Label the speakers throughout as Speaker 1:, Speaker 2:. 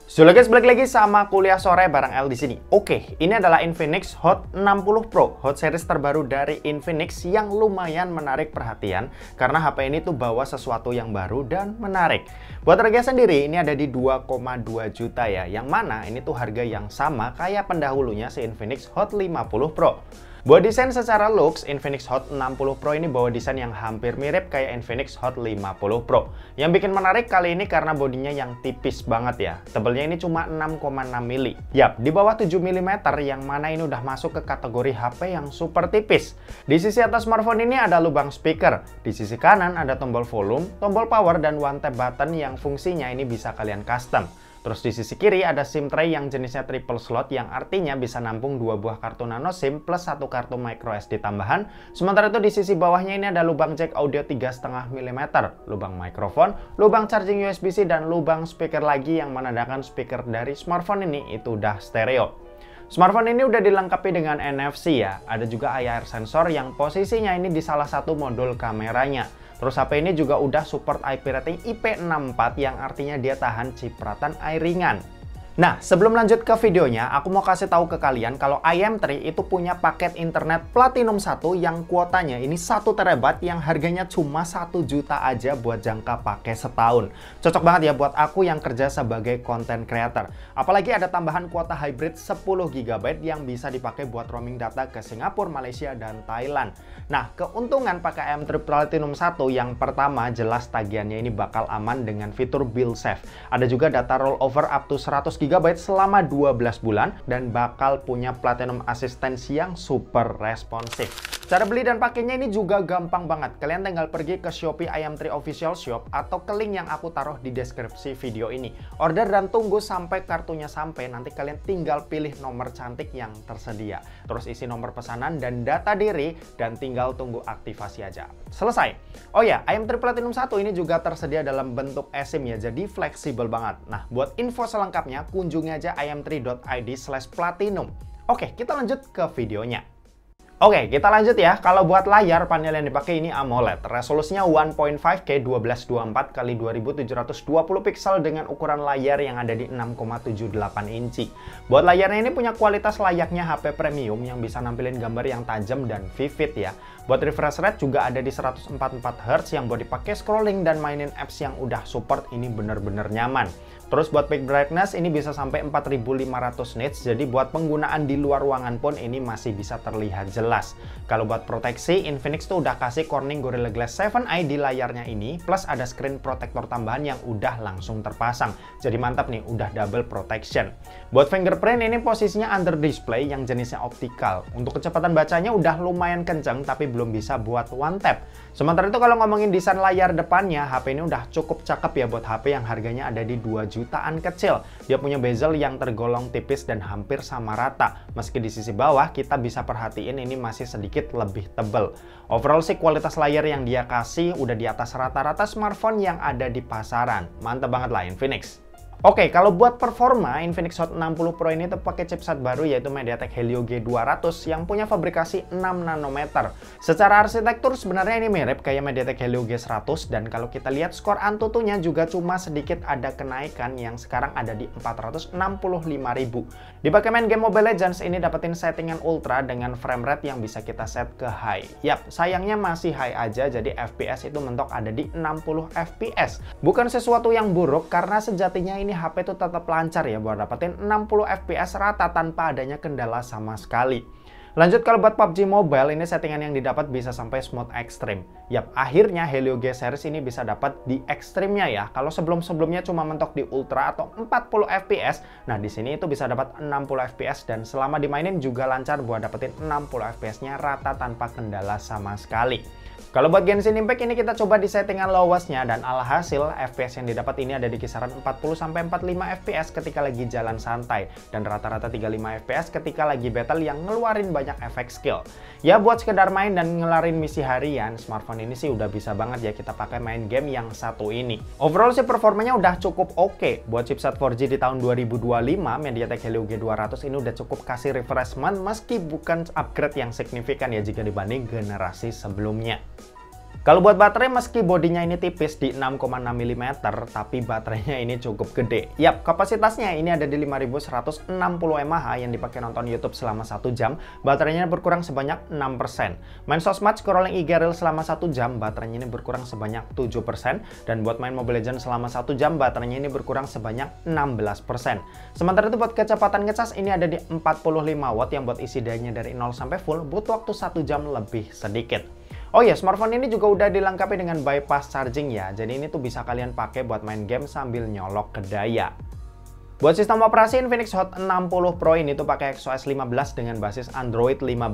Speaker 1: So guys, balik lagi sama kuliah sore bareng L di sini. Oke, ini adalah Infinix Hot 60 Pro, hot series terbaru dari Infinix yang lumayan menarik perhatian karena HP ini tuh bawa sesuatu yang baru dan menarik. Buat harga sendiri ini ada di 2,2 juta ya, yang mana ini tuh harga yang sama kayak pendahulunya si Infinix Hot 50 Pro. Buat desain secara looks, Infinix Hot 60 Pro ini bawa desain yang hampir mirip kayak Infinix Hot 50 Pro. Yang bikin menarik kali ini karena bodinya yang tipis banget ya. Tebelnya ini cuma 6,6 mili. Yap, di bawah 7 mm yang mana ini udah masuk ke kategori HP yang super tipis. Di sisi atas smartphone ini ada lubang speaker. Di sisi kanan ada tombol volume, tombol power, dan one tap button yang fungsinya ini bisa kalian custom. Terus di sisi kiri ada SIM tray yang jenisnya triple slot yang artinya bisa nampung 2 buah kartu nano SIM plus 1 kartu micro SD tambahan. Sementara itu di sisi bawahnya ini ada lubang jack audio 3,5 mm, lubang mikrofon, lubang charging USB-C, dan lubang speaker lagi yang menandakan speaker dari smartphone ini itu udah stereo. Smartphone ini udah dilengkapi dengan NFC ya, ada juga IR sensor yang posisinya ini di salah satu modul kameranya. Terus HP ini juga udah support IP rating IP64 yang artinya dia tahan cipratan air ringan. Nah, sebelum lanjut ke videonya, aku mau kasih tahu ke kalian kalau IM3 itu punya paket internet Platinum 1 yang kuotanya ini 1 TB yang harganya cuma 1 juta aja buat jangka pakai setahun. Cocok banget ya buat aku yang kerja sebagai content creator. Apalagi ada tambahan kuota hybrid 10 GB yang bisa dipakai buat roaming data ke Singapura, Malaysia, dan Thailand. Nah, keuntungan pakai IM3 Platinum 1 yang pertama jelas tagihannya ini bakal aman dengan fitur bill safe. Ada juga data rollover up to 100 GB selama 12 bulan dan bakal punya Platinum Assistance yang super responsif. Cara beli dan pakainya ini juga gampang banget. Kalian tinggal pergi ke Shopee IM3 Official Shop atau ke link yang aku taruh di deskripsi video ini. Order dan tunggu sampai kartunya sampai, nanti kalian tinggal pilih nomor cantik yang tersedia. Terus isi nomor pesanan dan data diri dan tinggal tunggu aktivasi aja. Selesai. Oh ya, IM3 Platinum 1 ini juga tersedia dalam bentuk eSIM ya, jadi fleksibel banget. Nah, buat info selengkapnya kunjungi aja im3.id/platinum. Oke, kita lanjut ke videonya. Oke, kita lanjut ya. Kalau buat layar, panel yang dipakai ini AMOLED. Resolusinya 1.5K 1224 x 2720 pixel dengan ukuran layar yang ada di 6,78 inci. Buat layarnya ini punya kualitas layaknya HP premium yang bisa nampilin gambar yang tajam dan vivid ya. Buat refresh rate juga ada di 144 Hz yang buat dipakai scrolling dan mainin apps yang udah support ini bener-bener nyaman. Terus buat peak brightness ini bisa sampai 4500 nits, jadi buat penggunaan di luar ruangan pun ini masih bisa terlihat jelas. Kalau buat proteksi, Infinix tuh udah kasih Corning Gorilla Glass 7i di layarnya ini, plus ada screen protector tambahan yang udah langsung terpasang. Jadi mantap nih, udah double protection. Buat fingerprint ini posisinya under display yang jenisnya optikal. Untuk kecepatan bacanya udah lumayan kenceng, tapi belum bisa buat one tap. Sementara itu kalau ngomongin desain layar depannya, HP ini udah cukup cakep ya buat HP yang harganya ada di 2 jutaan kecil. Dia punya bezel yang tergolong tipis dan hampir sama rata. Meski di sisi bawah kita bisa perhatiin ini masih sedikit lebih tebal. Overall sih kualitas layar yang dia kasih udah di atas rata-rata smartphone yang ada di pasaran. Mantap banget lah Infinix. Oke, kalau buat performa, Infinix Hot 60 Pro ini tuh pakai chipset baru yaitu MediaTek Helio G200 yang punya fabrikasi 6 nanometer. Secara arsitektur sebenarnya ini mirip kayak MediaTek Helio G100 dan kalau kita lihat skor Antutunya juga cuma sedikit ada kenaikan yang sekarang ada di 465.000. Dipakai main game Mobile Legends ini dapetin settingan ultra dengan frame rate yang bisa kita set ke high. Yap, sayangnya masih high aja jadi FPS itu mentok ada di 60 FPS. Bukan sesuatu yang buruk karena sejatinya ini HP itu tetap lancar ya buat dapetin 60 FPS rata tanpa adanya kendala sama sekali. Lanjut kalau buat PUBG Mobile ini settingan yang didapat bisa sampai smooth extreme. Yap, akhirnya Helio G series ini bisa dapat di ekstrimnya ya. Kalau sebelum-sebelumnya cuma mentok di ultra atau 40 FPS, nah di sini itu bisa dapat 60 FPS dan selama dimainin juga lancar buat dapetin 60 FPS-nya rata tanpa kendala sama sekali. Kalau buat Genshin Impact ini kita coba di settingan lowestnya dan alhasil FPS yang didapat ini ada di kisaran 40-45 FPS ketika lagi jalan santai dan rata-rata 35 FPS ketika lagi battle yang ngeluarin banyak efek skill. Ya buat sekedar main dan ngelarin misi harian, smartphone ini sih udah bisa banget ya kita pakai main game yang satu ini. Overall sih performanya udah cukup oke. Buat chipset 4G di tahun 2025, MediaTek Helio G200 ini udah cukup kasih refreshment meski bukan upgrade yang signifikan ya jika dibanding generasi sebelumnya. Kalau buat baterai, meski bodinya ini tipis di 6,6 mm, tapi baterainya ini cukup gede. Yap, kapasitasnya ini ada di 5160 mAh yang dipakai nonton YouTube selama 1 jam, baterainya berkurang sebanyak 6%. Main sosmed, scrolling IG Reel selama 1 jam, baterainya ini berkurang sebanyak 7%. Dan buat main Mobile Legends selama 1 jam, baterainya ini berkurang sebanyak 16%. Sementara itu buat kecepatan ngecas ini ada di 45 watt yang buat isi dayanya dari 0 sampai full butuh waktu 1 jam lebih sedikit. Oh ya, smartphone ini juga udah dilengkapi dengan bypass charging ya. Jadi ini tuh bisa kalian pakai buat main game sambil nyolok ke daya. Buat sistem operasi, Infinix Hot 60 Pro ini tuh pakai XOS 15 dengan basis Android 15.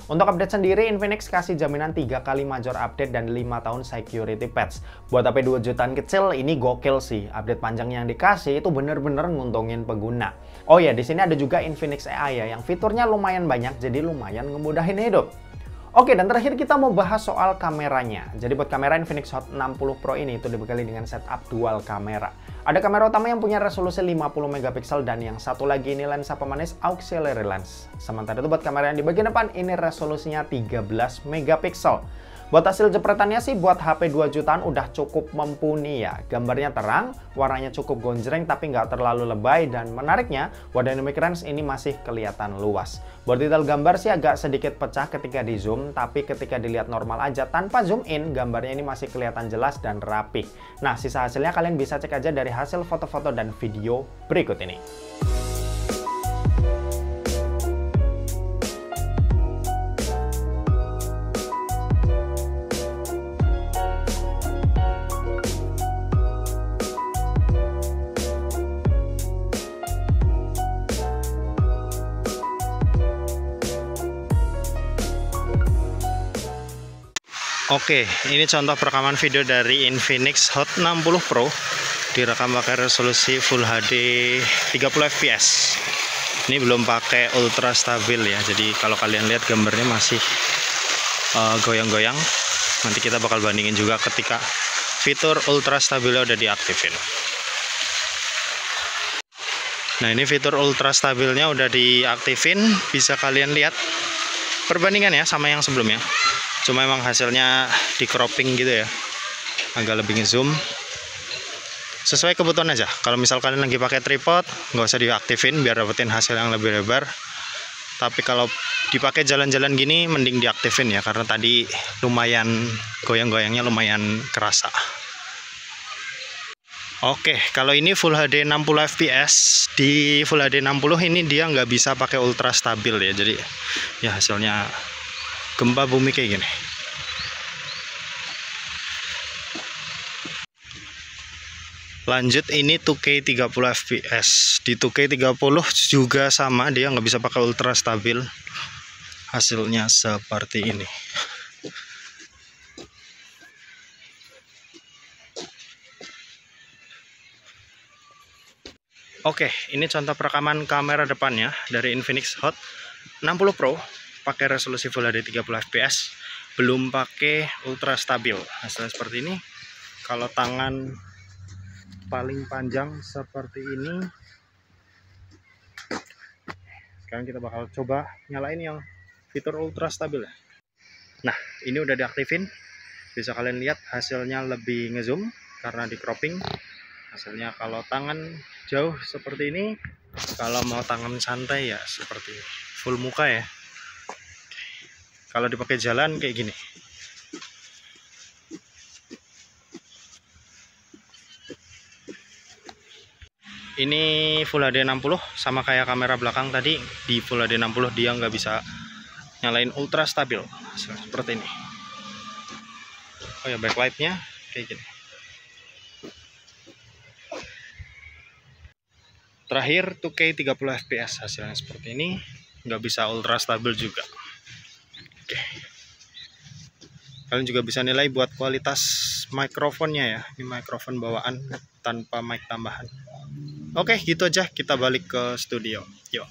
Speaker 1: Untuk update sendiri, Infinix kasih jaminan 3 kali major update dan 5 tahun security patch. Buat HP 2 jutaan kecil, ini gokil sih. Update panjang yang dikasih itu bener-bener nguntungin pengguna. Oh ya, di sini ada juga Infinix AI ya, yang fiturnya lumayan banyak, jadi lumayan ngemudahin hidup. Oke, dan terakhir kita mau bahas soal kameranya. Jadi buat kamera Infinix Hot 60 Pro ini itu dibekali dengan setup dual kamera. Ada kamera utama yang punya resolusi 50 megapiksel dan yang satu lagi ini lensa pemanis auxiliary lens. Sementara itu buat kamera yang di bagian depan ini resolusinya 13 megapiksel. Buat hasil jepretannya sih buat HP 2 jutaan udah cukup mumpuni ya. Gambarnya terang, warnanya cukup gonjreng tapi nggak terlalu lebay, dan menariknya buat dynamic range ini masih kelihatan luas. Buat detail gambar sih agak sedikit pecah ketika di zoom, tapi ketika dilihat normal aja tanpa zoom in, gambarnya ini masih kelihatan jelas dan rapih. Nah, sisa hasilnya kalian bisa cek aja dari hasil foto-foto dan video berikut ini.
Speaker 2: Oke, ini contoh perekaman video dari Infinix Hot 60 Pro, direkam pakai resolusi Full HD 30 fps. Ini belum pakai ultra stabil ya, jadi kalau kalian lihat gambarnya masih goyang-goyang. Nanti kita bakal bandingin juga ketika fitur ultra stabilnya udah diaktifin. Nah, ini fitur ultra stabilnya udah diaktifin, bisa kalian lihat perbandingan ya sama yang sebelumnya. Cuma emang hasilnya di cropping gitu ya, agak lebih ngezoom. Sesuai kebutuhan aja. Kalau misal kalian lagi pakai tripod, nggak usah diaktifin biar dapetin hasil yang lebih lebar. Tapi kalau dipakai jalan-jalan gini, mending diaktifin ya, karena tadi lumayan goyang-goyangnya lumayan kerasa. Oke, kalau ini Full HD 60 fps, di Full HD 60 ini dia nggak bisa pakai ultra stabil ya, jadi ya hasilnya gempa bumi kayak gini. Lanjut, ini 2K 30 fps. Di 2K 30 juga sama, dia nggak bisa pakai ultra stabil. Hasilnya seperti ini. Oke, ini contoh perekaman kamera depannya dari Infinix Hot 60 Pro. Pakai resolusi Full HD 30 fps, belum pakai ultra stabil. Hasilnya seperti ini. Kalau tangan paling panjang seperti ini. Sekarang kita bakal coba nyalain yang fitur ultra stabil ya. Nah, ini udah diaktifin. Bisa kalian lihat hasilnya lebih ngezoom karena di cropping. Hasilnya kalau tangan jauh seperti ini, kalau mau tangan santai ya seperti full muka ya. Kalau dipakai jalan kayak gini. Ini Full HD 60 sama kayak kamera belakang tadi. Di Full HD 60 dia nggak bisa nyalain ultra stabil seperti ini. Oh ya, backlightnya kayak gini. Terakhir 2K 30 fps, hasilnya seperti ini. Nggak bisa ultra stabil juga. Oke. Kalian juga bisa nilai buat kualitas mikrofonnya ya. Ini mikrofon bawaan tanpa mic tambahan. Oke, gitu aja. Kita balik ke studio. Yuk.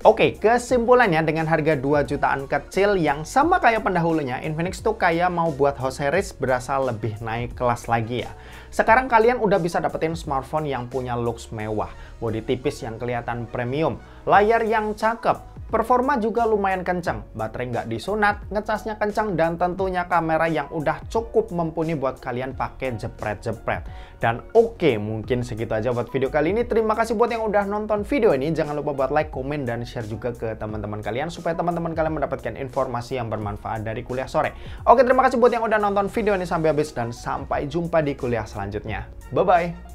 Speaker 1: Oke, kesimpulannya dengan harga 2 jutaan kecil yang sama kayak pendahulunya, Infinix tuh kayak mau buat Hot Series berasa lebih naik kelas lagi ya. Sekarang kalian udah bisa dapetin smartphone yang punya looks mewah, bodi tipis yang kelihatan premium, layar yang cakep, Performa juga lumayan kencang, baterai nggak disunat, ngecasnya kencang, dan tentunya kamera yang udah cukup mumpuni buat kalian pakai jepret-jepret. Dan oke, mungkin segitu aja buat video kali ini. Terima kasih buat yang udah nonton video ini. Jangan lupa buat like, komen, dan share juga ke teman-teman kalian supaya teman-teman kalian mendapatkan informasi yang bermanfaat dari kuliah sore. Oke, terima kasih buat yang udah nonton video ini sampai habis dan sampai jumpa di kuliah selanjutnya. Bye-bye!